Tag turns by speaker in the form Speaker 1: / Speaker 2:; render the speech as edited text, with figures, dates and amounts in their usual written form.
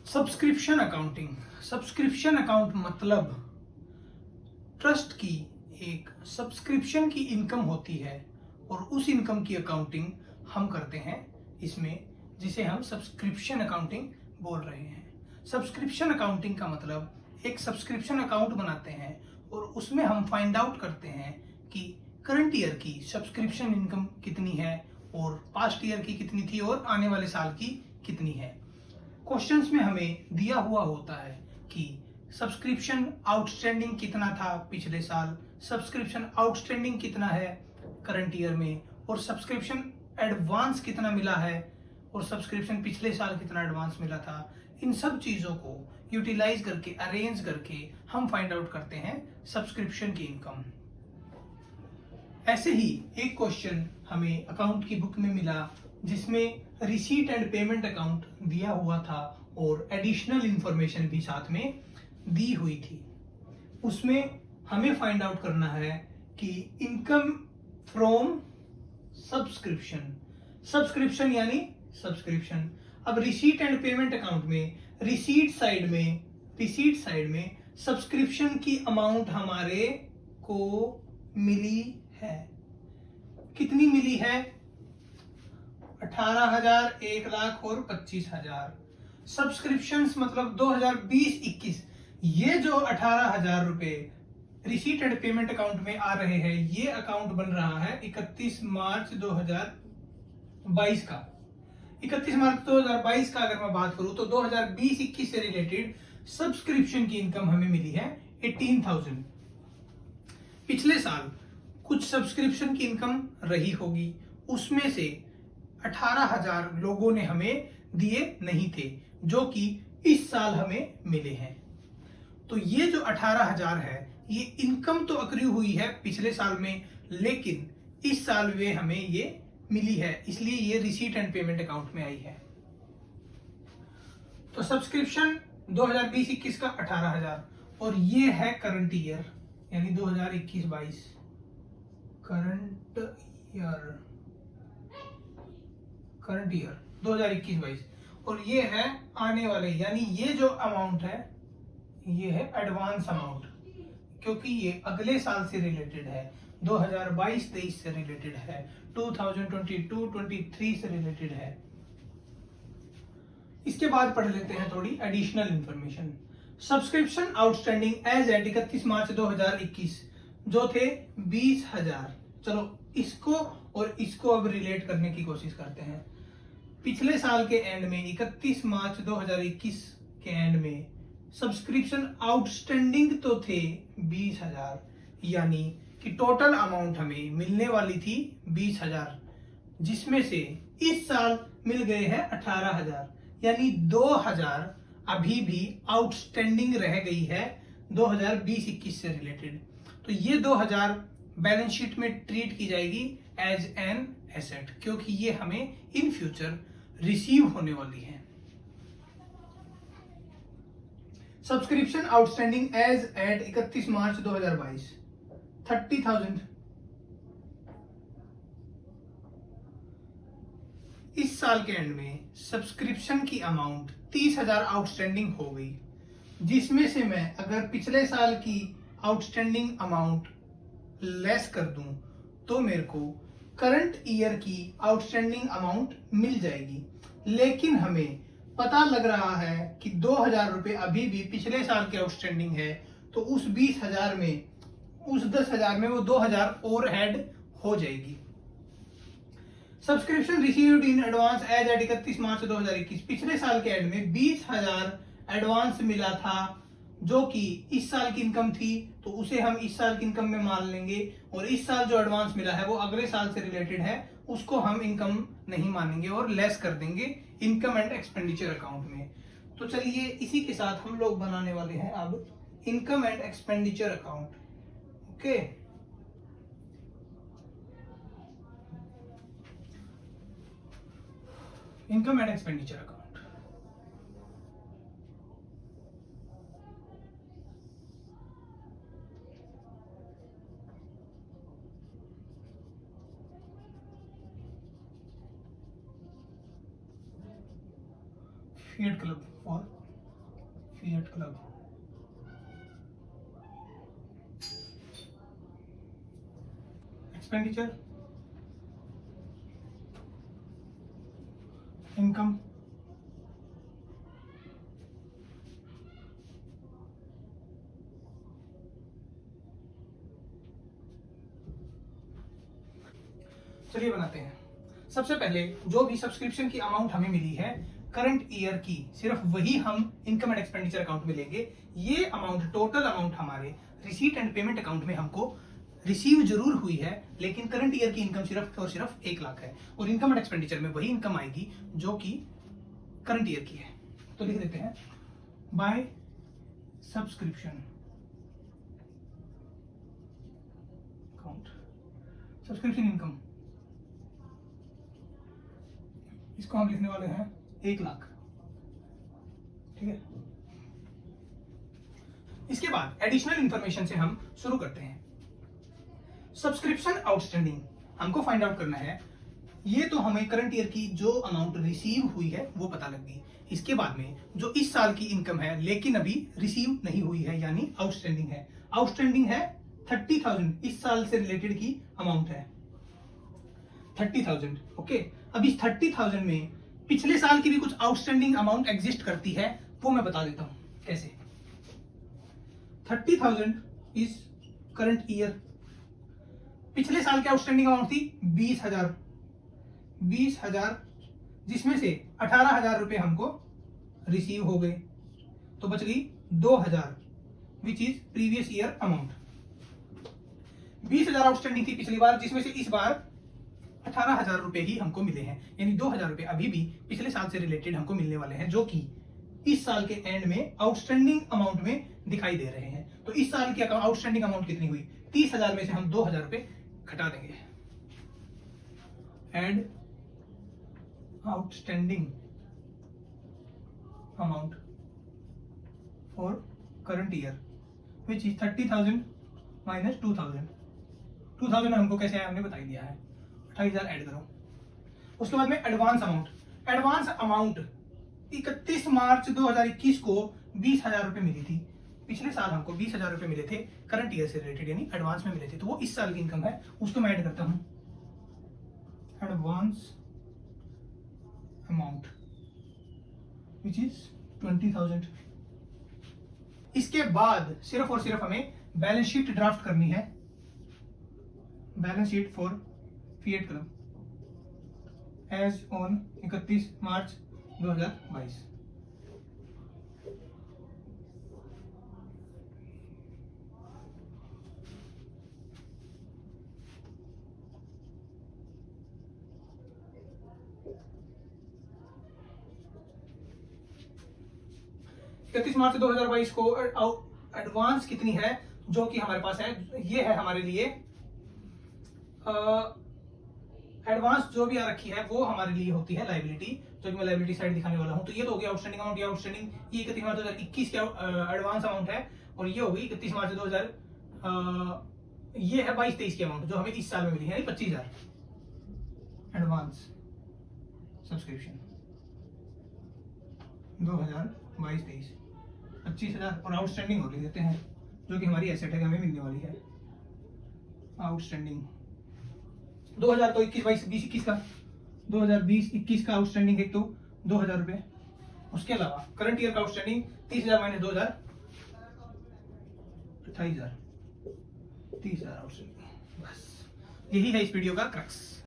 Speaker 1: Subscription accounting. Subscription account मतलब trust की एक सब्सक्रिप्शन की इनकम होती है और उस इनकम की अकाउंटिंग हम करते हैं इसमें, जिसे हम सब्सक्रिप्शन अकाउंटिंग बोल रहे हैं। सब्सक्रिप्शन अकाउंटिंग का मतलब एक सब्सक्रिप्शन अकाउंट बनाते हैं और उसमें हम फाइंड आउट करते हैं कि करंट ईयर की सब्सक्रिप्शन इनकम कितनी है और पास्ट ईयर की कितनी थी और आने वाले साल की कितनी है। क्वेश्चंस में हमें दिया हुआ होता है कि सब्सक्रिप्शन आउटस्टैंडिंग कितना था पिछले साल, सब्सक्रिप्शन आउटस्टैंडिंग कितना है करंट ईयर में, और सब्सक्रिप्शन एडवांस कितना मिला है और सब्सक्रिप्शन पिछले साल कितना एडवांस मिला था। इन सब चीज़ों को यूटिलाइज करके अरेंज करके हम फाइंड आउट करते हैं सब्सक्रिप्शन की इनकम। ऐसे ही एक क्वेश्चन हमें अकाउंट की बुक में मिला जिसमें रिसीट एंड पेमेंट अकाउंट दिया हुआ था और एडिशनल इंफॉर्मेशन भी साथ में दी हुई थी। उसमें हमें फाइंड आउट करना है कि इनकम फ्रॉम सब्सक्रिप्शन, सब्सक्रिप्शन यानी सब्सक्रिप्शन। अब रिसीट एंड पेमेंट अकाउंट में रिसीट साइड में सब्सक्रिप्शन की अमाउंट हमारे को मिली है। कितनी मिली है? 18,000, 1,00,000 और 25,000। सब्सक्रिप्शंस मतलब 2020-21। ये जो 18,000 रुपए रिसीट एंड पेमेंट अकाउंट में आ रहे हैं, ये अकाउंट बन रहा है 31 मार्च 2022 का। 31 मार्च 2022 का अगर मैं बात करूं तो 2020-21 से रिलेटेड सब्सक्रिप्शन की इनकम हमें मिली है 18,000। पिछले साल कुछ सब्सक्रिप्शन की इनकम रही होगी, उसमें से 18,000 लोगों ने हमें दिए नहीं थे, जो कि इस साल हमें मिले हैं। तो ये जो 18,000 है, ये इनकम तो अक्रू हुई है पिछले साल में, लेकिन इस साल वे हमें ये मिली है, इसलिए ये रिसीट एंड पेमेंट अकाउंट में आई है। तो सब्सक्रिप्शन 2020-21 का 18,000 और ये है करंट ईयर यानी 2021-22 करंट ईयर 2021-22, और ये है आने वाले, यानी ये जो अमाउंट है ये है एडवांस अमाउंट, क्योंकि ये अगले साल से रिलेटेड है, 2022-23 से रिलेटेड है, 2022-23 से रिलेटेड है। इसके बाद पढ़ लेते हैं थोड़ी additional information. Subscription outstanding as at 31 March 2021 जो थे 20,000। चलो इसको और इसको अब रिलेट करने की कोशिश करते हैं। पिछले साल के एंड में 31 मार्च 2021 के एंड में सब्सक्रिप्शन आउटस्टैंडिंग तो थे 20,000, यानी कि टोटल अमाउंट हमें मिलने वाली थी 20,000, जिसमें से इस साल मिल गए हैं 18,000, यानी 2,000 अभी भी आउटस्टैंडिंग रह गई है 2020-21 से रिलेटेड। तो ये 2,000 बैलेंस शीट में ट्रीट की जाएगी एज एन एसेट, क्योंकि ये हमें इन फ्यूचर रिसीव होने वाली है। Subscription outstanding as at 31 March 2022 30,000। इस साल के एंड में सब्सक्रिप्शन की अमाउंट 30,000 आउटस्टैंडिंग हो गई, जिसमें से मैं अगर पिछले साल की आउटस्टैंडिंग अमाउंट लेस कर दूं तो मेरे को करंट ईयर की आउटस्टैंडिंग अमाउंट मिल जाएगी। लेकिन हमें पता लग रहा है कि 2,000 रुपए अभी भी पिछले साल के आउटस्टैंडिंग है, तो उस 20,000 में, उस 10,000 में वो 2,000 और ऐड हो जाएगी। Subscription received in advance as at 31 March 2021 पिछले साल के एंड में 20,000 एडवांस मिला था, जो कि इस साल की इनकम थी, तो उसे हम इस साल की इनकम में मान लेंगे, और इस साल जो एडवांस मिला है वो अगले साल से रिलेटेड है, उसको हम इनकम नहीं मानेंगे और लेस कर देंगे इनकम एंड एक्सपेंडिचर अकाउंट में। तो चलिए इसी के साथ हम लोग बनाने वाले हैं अब income and expenditure account. Okay, income and expenditure account. Fiat club for Fiat club. Expenditure, income, चलिए बनाते हैं। सबसे पहले जो भी सब्सक्रिप्शन की अमाउंट हमें मिली है करंट ईयर की, सिर्फ वही हम इनकम एंड एक्सपेंडिचर अकाउंट में लेंगे। ये अमाउंट, टोटल अमाउंट हमारे रिसीट एंड पेमेंट अकाउंट में हमको रिसीव जरूर हुई है, लेकिन करंट ईयर की इनकम सिर्फ और सिर्फ 1 लाख है, और इनकम एंड एक्सपेंडिचर में वही इनकम आएगी जो कि करंट ईयर की है। तो लिख देते हैं by subscription account, subscription income, इसको हम लिखने वाले हैं 1 लाख। ठीक है, इसके बाद एडिशनल इंफॉर्मेशन से हम शुरू करते हैं। सब्सक्रिप्शन आउटस्टैंडिंग हमको फाइंड आउट करना है। ये तो हमें करंट ईयर की जो अमाउंट रिसीव हुई है वो पता लग गई। इसके बाद में जो इस साल की इनकम है लेकिन अभी रिसीव नहीं हुई है, यानी आउटस्टैंडिंग है। आउटस्टैंडिंग है 30,000, इस साल से रिलेटेड की अमाउंट है 30,000। ओके, अब इस 30,000 में पिछले साल की भी कुछ आउटस्टैंडिंग अमाउंट एग्जिस्ट करती है, वो मैं बता देता हूं कैसे। 30,000 इज करंट ईयर। पिछले साल की आउटस्टैंडिंग अमाउंट थी 20,000, जिसमें से 18,000 रुपए हमको रिसीव हो गए, तो बच गई 2,000, which is previous year amount. 20,000 outstanding थी पिछली बार, जिसमें से इस बार 18,000 रुपए ही हमको मिले हैं, यानी 2,000 रुपए अभी भी पिछले साल से रिलेटेड हमको मिलने वाले हैं, जो कि इस साल के एंड में आउटस्टैंडिंग अमाउंट में दिखाई दे रहे हैं। तो इस साल की आउटस्टैंडिंग अमाउंट कितनी हुई? 30,000 में से हम 2,000 रुपए घटा देंगे। And outstanding amount for current year which is 30,000 minus 2,000। 2,000 हमको कैसे आया हमने बता ही दिया है, 28,000 ऐड करो। उसके बाद में advance amount. Advance amount 31 March 2021 को 20,000 रुपए मिली थी। पिछले साल हमको 20,000 रुपए मिले थे करंट ईयर से रिलेटेड, यानी एडवांस में मिले थे, तो वो इस साल की इनकम है, उसको मैं ऐड करता हूं। Advance amount which is 20,000। इसके बाद सिर्फ और सिर्फ हमें बैलेंस शीट ड्राफ्ट करनी है। Balance sheet for Fiat club as on 31 March 2022। March 2022 को एडवांस कितनी है जो कि हमारे पास है, ये है हमारे लिए एडवांस जो भी आ रखी है वो हमारे लिए होती है लायबिलिटी, जो कि मैं लायबिलिटी साइड दिखाने वाला हूं। तो ये तो हो गया आउटस्टैंडिंग अमाउंट। ये आउटस्टैंडिंग ये 31 मार्च 2021 की एडवांस अमाउंट है, और ये हो गई 31 मार्च 2000 ये है 22-23 की अमाउंट जो हमें इस साल में मिली है, 25,000 एडवांस सब्सक्रिप्शन 2022-23 25,000, और आउटस्टैंडिंग हो देते हैं जो कि हमारी एसेट है, हमें मिलने वाली है। आउटस्टैंडिंग 2000 तो 21-22-21 का, 2020-21 का आउटस्टैंडिंग एक तो 2,000 रुपए। उसके अलावा करंट ईयर का आउटस्टैंडिंग 30,000 माइनस 2,000 28,000, 30,000 आउटस्टैंडिंग। बस यही है इस वीडियो का क्रक्स।